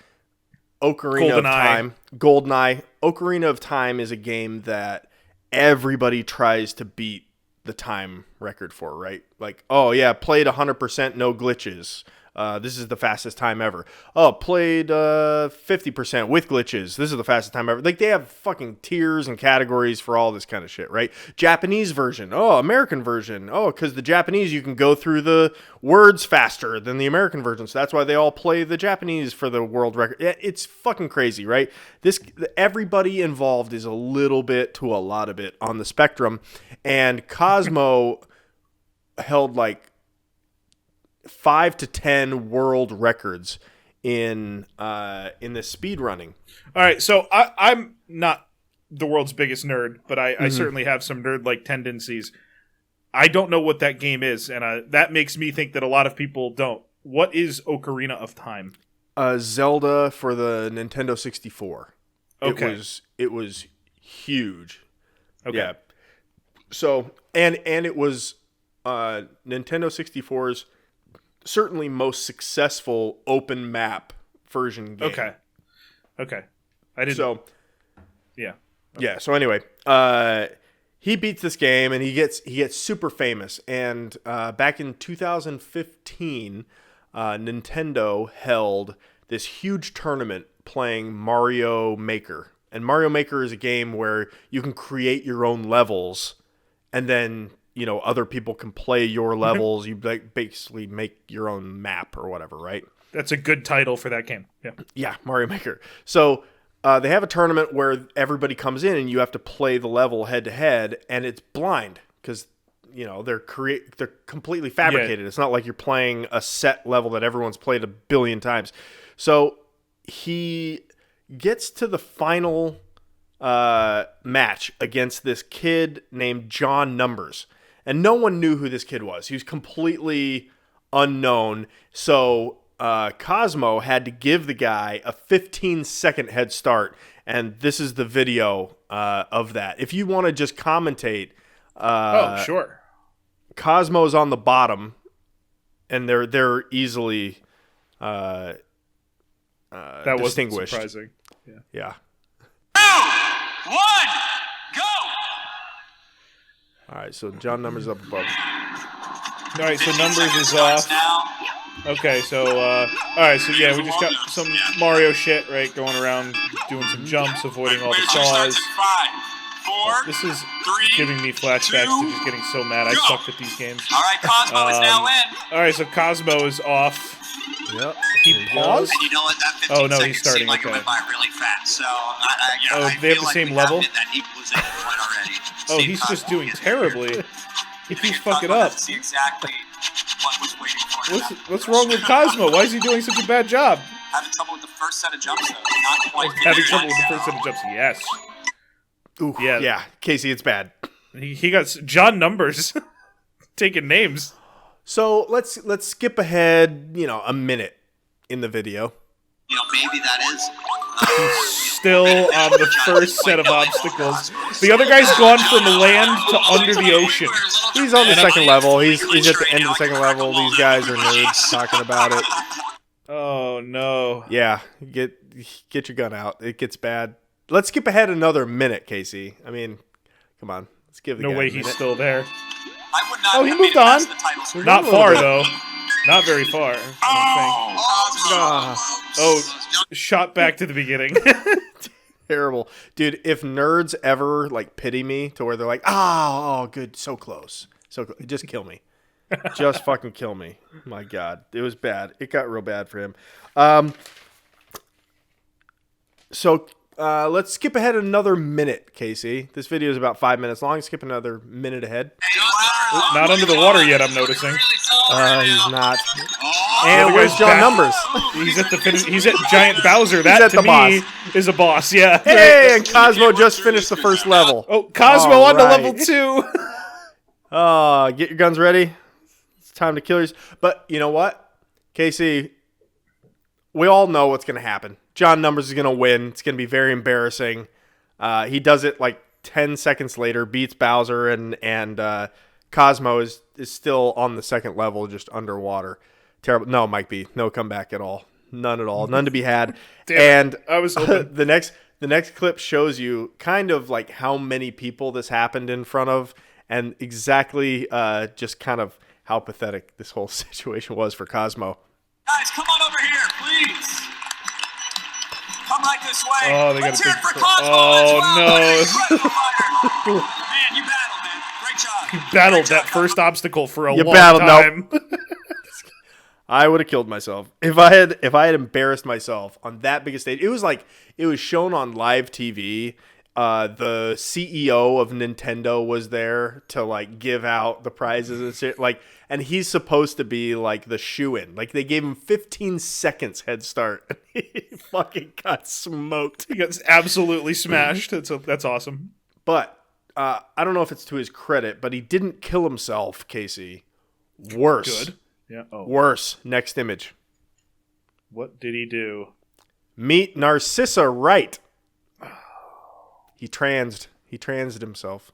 Ocarina of Time, GoldenEye. Ocarina of Time is a game that everybody tries to beat the time record for, right? Like, oh yeah, played 100%, no glitches. This is the fastest time ever. Oh, played 50% with glitches. This is the fastest time ever. Like, they have fucking tiers and categories for all this kind of shit, right? Japanese version. Oh, American version. Oh, because the Japanese, you can go through the words faster than the American version. So that's why they all play the Japanese for the world record. It's fucking crazy, right? Everybody involved is a little bit to a lot of it on the spectrum. And Cosmo held like 5 to 10 world records in this speed running. All right, so I'm not the world's biggest nerd, but I certainly have some nerd-like tendencies. I don't know what that game is, and that makes me think that a lot of people don't. What is Ocarina of Time? Zelda for the Nintendo 64. Okay. It was huge. Okay. Yeah. So and it was Nintendo 64's certainly most successful open map version game. Okay. I didn't. So, yeah. Okay. Yeah. So anyway, he beats this game and he gets super famous. And back in 2015, Nintendo held this huge tournament playing Mario Maker. And Mario Maker is a game where you can create your own levels, and then other people can play your levels. You basically make your own map or whatever, right? That's a good title for that game. Yeah. Yeah, Mario Maker. So they have a tournament where everybody comes in and you have to play the level head to head, and it's blind because they're completely fabricated. Yeah. It's not like you're playing a set level that everyone's played a billion times. So he gets to the final match against this kid named John Numbers. And no one knew who this kid was. He was completely unknown. So Cosmo had to give the guy a 15-second head start. And this is the video of that. If you want to just commentate. Sure. Cosmo's on the bottom. And they're easily that distinguished. Wasn't surprising. Yeah. 2, 1, go! All right, so John Numbers up above. All right, so Numbers is off. Okay, so all right, so yeah, we just got some Mario shit, right? Going around, doing some jumps, avoiding all the saws. This is giving me flashbacks to just getting so mad. I sucked at these games. All right, Cosmo is now in. All right, so Cosmo is off. Yep. He paused? And you know what? That 15 no, he's starting. Like okay. It went by really fast. So they have the same level? Already. He's just doing terribly. He keeps fucking up. See exactly what was waiting for him. What's wrong with Cosmo? Why is he doing such a bad job? Having trouble with the first set of jumps, though. Not quite. Having trouble with the first set of jumps. Yes. Ooh, yeah, Casey, it's bad. He got John Numbers taking names. So let's skip ahead, a minute in the video. Maybe that is. He's still on the first set of obstacles. The other guy's gone from land to under the ocean. He's on the second level. He's at the end of the second level. These guys are nerds talking about it. Oh no. Yeah, get your gun out. It gets bad. Let's skip ahead another minute, Casey. I mean, come on. Let's give the guy No way a minute. he's still there. I would not he moved on. Not far though. Not very far. Shot back to the beginning. Terrible. Dude, if nerds ever pity me to where they're like, oh, good, so close. Just kill me. Just fucking kill me. My God. It was bad. It got real bad for him. So let's skip ahead another minute, Casey. This video is about 5 minutes long. Skip another minute ahead. Not under the water yet, I'm noticing. He's not. And where's John Numbers? He's at the finish. He's at Giant Bowser. That He's at to the me boss. is a boss. Yeah. Hey, and Cosmo just finished the first level. Oh, Cosmo on to level 2. Get your guns ready. It's time to kill yours. But you know what, Casey? We all know what's going to happen. John Numbers is going to win. It's going to be very embarrassing. He does it like 10 seconds later, beats Bowser, and Cosmo is still on the second level, just underwater. Terrible. No, Mike B. No comeback at all. None at all. None to be had. Damn it. I was hoping. the next clip shows you kind of like how many people this happened in front of, and exactly just kind of how pathetic this whole situation was for Cosmo. Guys, come on over here, please. Come right this way. Oh, they got Let's a hear big. it for Cosmo. Oh no! Man, you battled, man. Great job. You battled that first obstacle for a long battled, time. Nope. I would have killed myself if I had embarrassed myself on that big a stage. It was shown on live TV. The CEO of Nintendo was there to like give out the prizes and shit. Like, and he's supposed to be like the shoo-in. Like they gave him 15 seconds head start. And he fucking got smoked. He got absolutely smashed. That's awesome. But I don't know if it's to his credit, but he didn't kill himself, Casey. Worse. Good. Yeah. Oh. Worse. Next image. What did he do? Meet Narcissa Wright. He transed himself.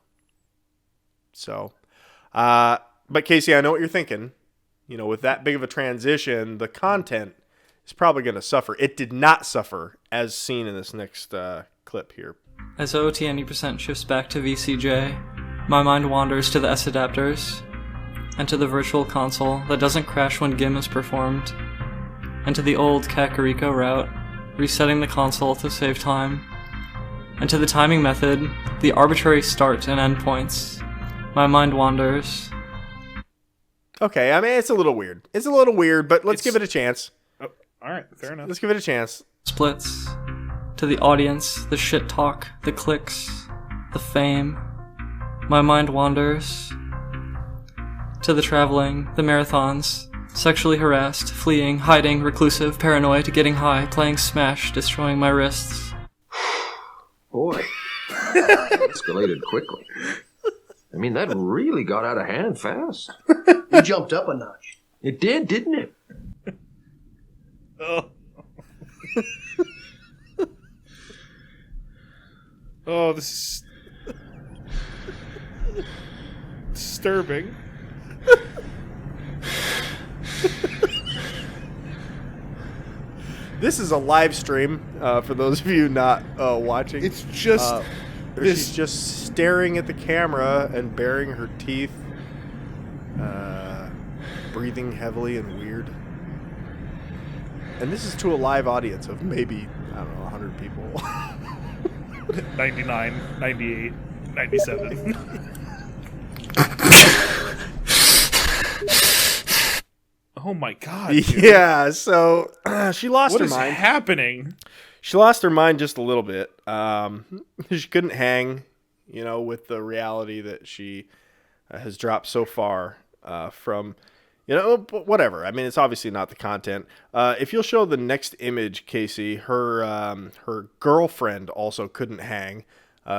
So, but Casey, I know what you're thinking. You know, with that big of a transition, the content is probably going to suffer. It did not suffer, as seen in this next clip here. As OT90% shifts back to VCJ, my mind wanders to the S adapters, and to the virtual console that doesn't crash when GIM is performed, and to the old Kakariko route, resetting the console to save time, and to the timing method, the arbitrary start and end points. My mind wanders. Okay, I mean, it's a little weird. But let's give it a chance. Oh, all right, fair enough. Let's give it a chance. Splits. To the audience, the shit talk, the clicks, the fame. My mind wanders. To the traveling, the marathons, sexually harassed, fleeing, hiding, reclusive, paranoid, getting high, playing Smash, destroying my wrists. Boy, that escalated quickly. I mean, that really got out of hand fast. You jumped up a notch. It did, didn't it? Oh. Oh, this is disturbing. This is a live stream for those of you not watching. It's just she's just staring at the camera and baring her teeth, breathing heavily and weird. And this is to a live audience of maybe, I don't know, 100 people. 99, 98, 97. Oh my god. Dude. Yeah, so she lost her mind. What is happening? She lost her mind just a little bit. She couldn't hang, with the reality that she has dropped so far from, whatever. I mean, it's obviously not the content. If you'll show the next image, Casey, her girlfriend also couldn't hang.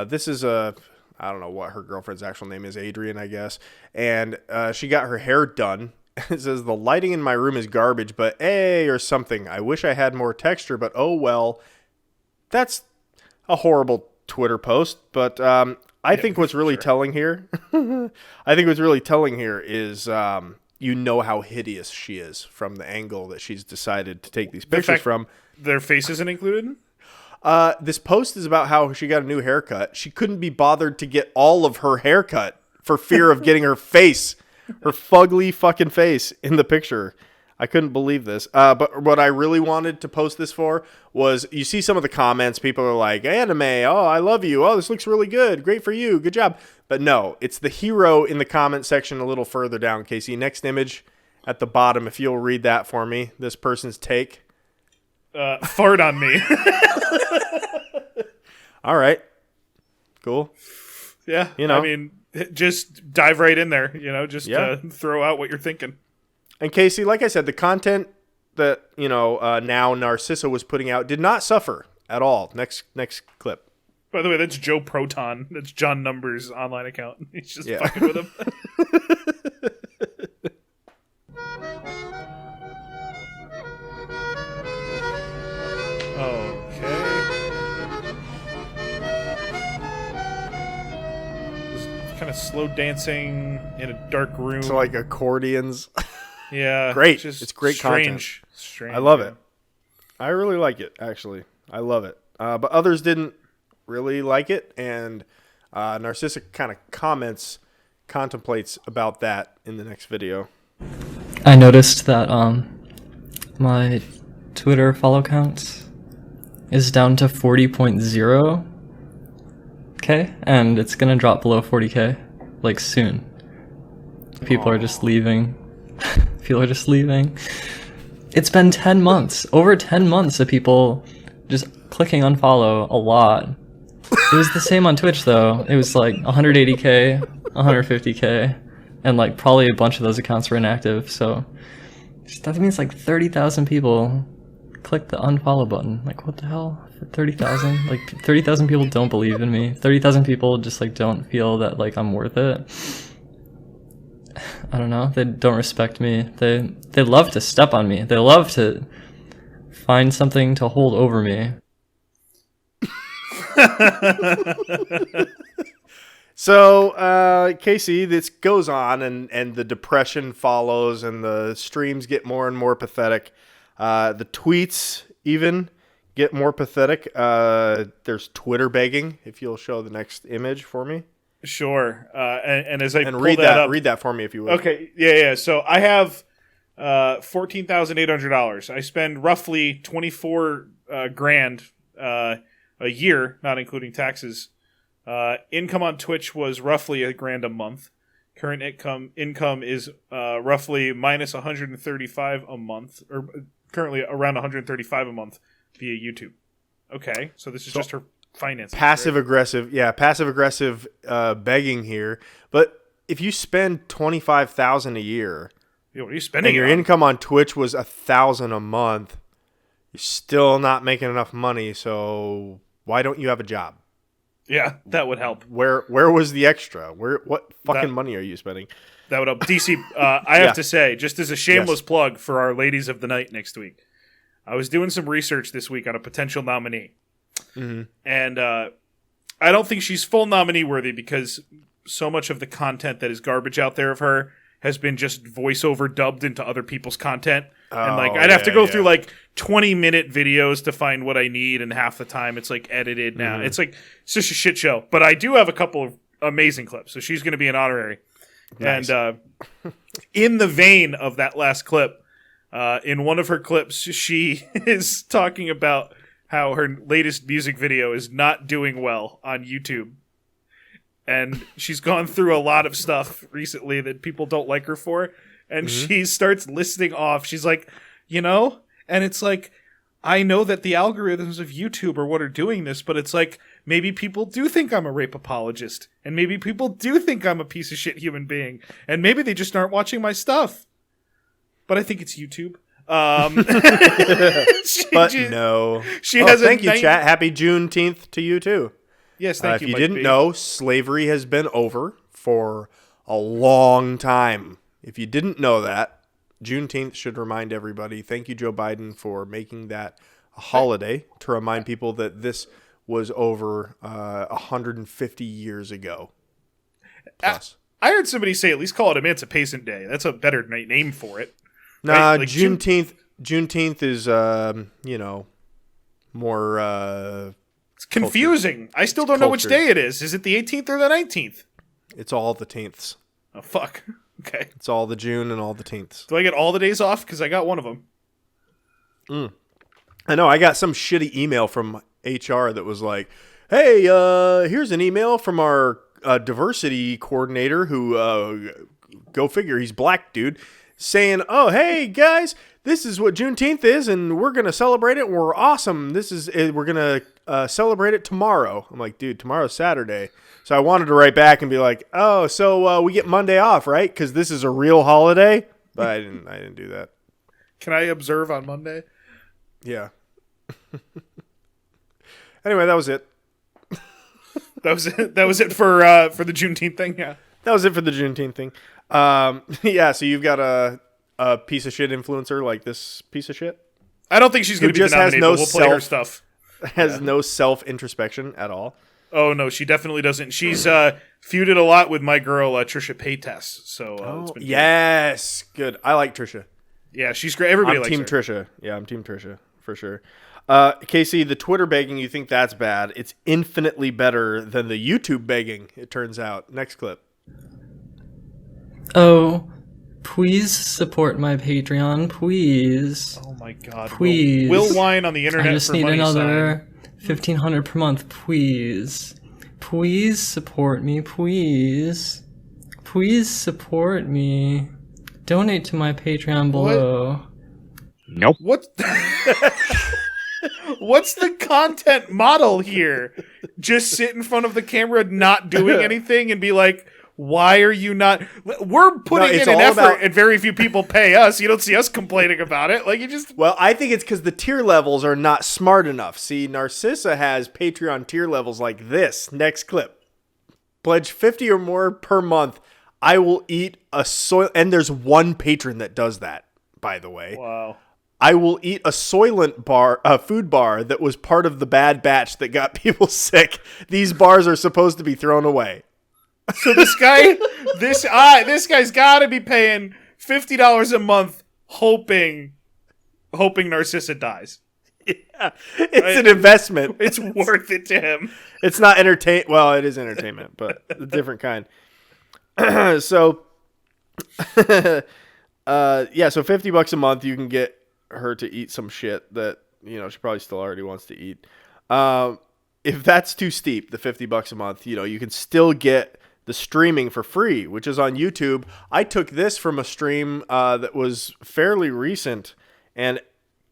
This is I don't know what her girlfriend's actual name is, Adrian, I guess. And she got her hair done. It says, the lighting in my room is garbage, but or something. I wish I had more texture, but oh well. That's a horrible Twitter post, but I think what's really telling here, is you know how hideous she is from the angle that she's decided to take these pictures from. Their face isn't included? This post is about how she got a new haircut. She couldn't be bothered to get all of her haircut for fear of getting her face, her fugly fucking face in the picture. I couldn't believe this. But what I really wanted to post this for was, you see some of the comments, people are like, anime, oh, I love you. Oh, this looks really good. Great for you. Good job. But no, it's the hero in the comment section a little further down, Casey. Next image at the bottom, if you'll read that for me, this person's take. Fart on me. All right. Cool. Yeah. I mean, just dive right in there, throw out what you're thinking. And Casey, like I said, the content that, now Narcissa was putting out did not suffer at all. Next clip. By the way, that's Joe Proton. That's John Number's online account. He's just fucking with him. Okay. slow dancing in a dark room. So like accordions. Yeah. Great. Just It's great content. Strange. I love it. I really like it, actually. I love it. But others didn't really like it, and Narcissa kind of contemplates about that in the next video. I noticed that my Twitter follow count is down to 40.0k, and it's gonna drop below 40k like soon. People are just leaving. People are just leaving. It's been 10 months, over 10 months of people just clicking unfollow a lot. It was the same on Twitch though. It was like 180k, 150k, and like probably a bunch of those accounts were inactive. So that means like 30,000 people clicked the unfollow button. Like what the hell? 30,000? Like 30,000 people don't believe in me. 30,000 people just like don't feel that like I'm worth it. I don't know. They don't respect me. They love to step on me. They love to find something to hold over me. So, Casey, this goes on, and the depression follows, and the streams get more and more pathetic. The tweets even get more pathetic. There's Twitter begging. If you'll show the next image for me. Sure. And as I pull read that up, read that for me if you would. Okay. Yeah. So I have $14,800. I spend roughly 24 grand a year, not including taxes. Income on Twitch was roughly $1,000 a month. Current income is roughly minus 135 a month, or currently around 135 a month via YouTube. Okay, so this is just her finances. Passive right? aggressive begging here. But if you spend $25,000 a year, yeah, what are you spending? And your income on Twitch was $1,000 a month, you're still not making enough money. So why don't you have a job? Yeah, that would help. Where was the extra? What fucking money are you spending? That would help. DC, I have to say, just as a shameless plug for our ladies of the night next week, I was doing some research this week on a potential nominee. Mm-hmm. And I don't think she's full nominee worthy because so much of the content that is garbage out there of her has been just voiceover dubbed into other people's content. And like I'd have to go through like 20-minute videos to find what I need, and half the time it's like edited now. Mm-hmm. It's just a shit show. But I do have a couple of amazing clips, so she's going to be an honorary. Nice. And in the vein of that last clip, in one of her clips, she is talking about how her latest music video is not doing well on YouTube. And she's gone through a lot of stuff recently that people don't like her for. And she starts listing off. She's like, and it's like, I know that the algorithms of YouTube are what are doing this, but it's like, maybe people do think I'm a rape apologist. And maybe people do think I'm a piece of shit human being. And maybe they just aren't watching my stuff. But I think it's YouTube. No. She has thank you, chat. Happy Juneteenth to you, too. Yes, thank you. If you didn't know, slavery has been over for a long time. If you didn't know that, Juneteenth should remind everybody. Thank you, Joe Biden, for making that a holiday to remind people that this was over 150 years ago. Plus. I heard somebody say at least call it Emancipation Day. That's a better name for it. Nah, right? Like Juneteenth is, more... it's confusing. Culture. I still don't know which day it is. Is it the 18th or the 19th? It's all the 10ths. Oh, fuck. Okay. It's all the June and all the 10ths. Do I get all the days off? Because I got one of them. I know. I got some shitty email from HR that was like, hey, here's an email from our diversity coordinator who, go figure, he's black, dude, saying, oh, hey, guys, this is what Juneteenth is, and we're going to celebrate it. We're awesome. We're going to celebrate it tomorrow. I'm like, dude, tomorrow's Saturday. So I wanted to write back and be like, oh, so we get Monday off, right? Because this is a real holiday. But I didn't do that. Can I observe on Monday? Yeah. Anyway, that was it. That was it for the Juneteenth thing. Yeah. That was it for the Juneteenth thing. Yeah. So you've got a piece of shit influencer like this piece of shit. I don't think she's going to be the nominee, but we'll play her stuff. Has no self introspection at all. Oh no, she definitely doesn't. She's feuded a lot with my girl Trisha Paytas. So it's been yes, good. I like Trisha. Yeah, she's great. Everybody I'm likes Team her. Trisha. Yeah, I'm Team Trisha for sure. Casey, the Twitter begging, you think that's bad? It's infinitely better than the YouTube begging. It turns out. Next clip. Oh, please support my Patreon, please. Oh my God, please. Will whine on the internet. I just for need money another $1,500 per month, please. Please support me, please. Please support me. Donate to my Patreon below. Nope. What's the content model here? Just sit in front of the camera, not doing anything, and be like, "Why are you not?" We're putting in an effort, and very few people pay us. You don't see us complaining about it. Like you just. Well, I think it's because the tier levels are not smart enough. See, Narcissa has Patreon tier levels like this. Next clip. Pledge 50 or more per month. I will eat a soil, and there's one patron that does that, by the way. Wow. I will eat a Soylent bar, food bar that was part of the bad batch that got people sick. These bars are supposed to be thrown away. So this guy's got to be paying $50 a month, hoping Narcissa dies. Yeah, it's an investment. It's worth it to him. It's not Well, it is entertainment, but a different kind. So, so $50 a month, you can get her to eat some shit that, she probably still already wants to eat. If that's too steep, the $50 a month, you can still get the streaming for free, which is on YouTube. I took this from a stream that was fairly recent, and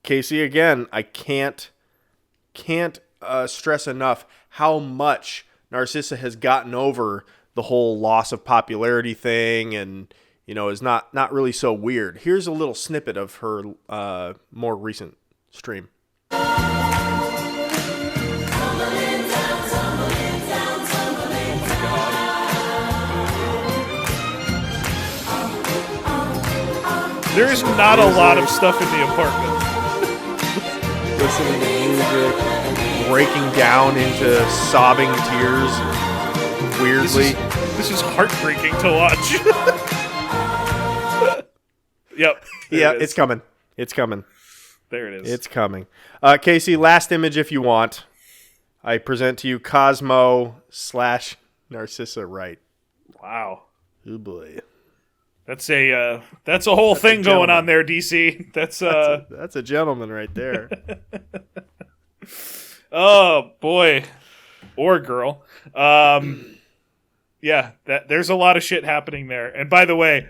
Casey, again, I can't stress enough how much Narcissa has gotten over the whole loss of popularity thing, and is not really so weird. Here's a little snippet of her more recent stream. There's not a lot of stuff in the apartment. Listening to music, breaking down into sobbing tears weirdly. This is heartbreaking to watch. Yep. Yeah, it's coming. It's coming. There it is. It's coming. Casey, last image if you want. I present to you Cosmo / Narcissa Wright. Wow. Oh boy. That's a whole thing going on there, DC. That's a gentleman right there. Oh boy, or girl. Yeah, there's a lot of shit happening there. And by the way,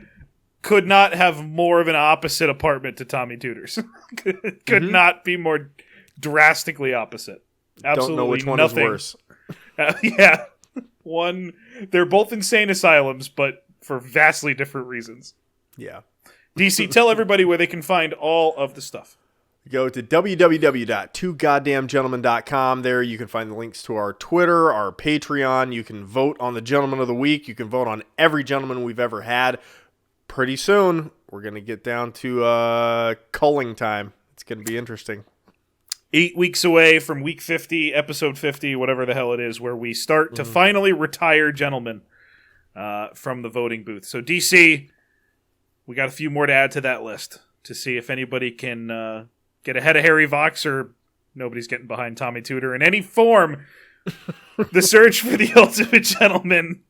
could not have more of an opposite apartment to Tommy Tudor's. Could not be more drastically opposite. Absolutely Don't know which one nothing. is worse. Yeah, they're both insane asylums, but for vastly different reasons. Yeah. DC, tell everybody where they can find all of the stuff. Go to www.twogoddamngentlemen.com. There you can find the links to our Twitter, our Patreon. You can vote on the Gentleman of the Week. You can vote on every gentleman we've ever had. Pretty soon, we're going to get down to culling time. It's going to be interesting. 8 weeks away from week 50, episode 50, whatever the hell it is, where we start to finally retire gentlemen from the voting booth. So, DC, we got a few more to add to that list to see if anybody can get ahead of Harry Vox, or nobody's getting behind Tommy Tudor in any form. The search for the ultimate gentleman,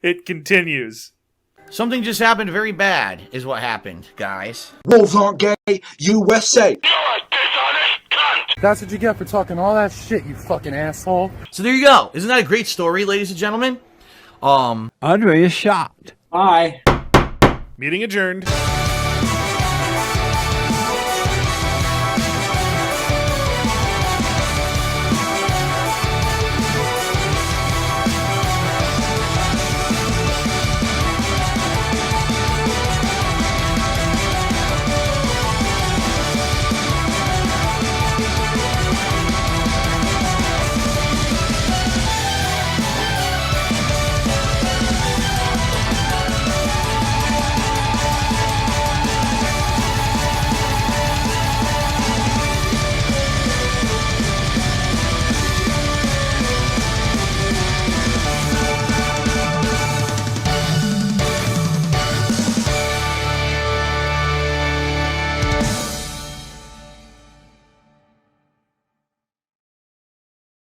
it continues. Something just happened very bad, is what happened, guys. Wolves aren't gay, USA. That's what you get for talking all that shit, you fucking asshole. So there you go. Isn't that a great story, ladies and gentlemen? Andre is shocked. Bye. Meeting adjourned.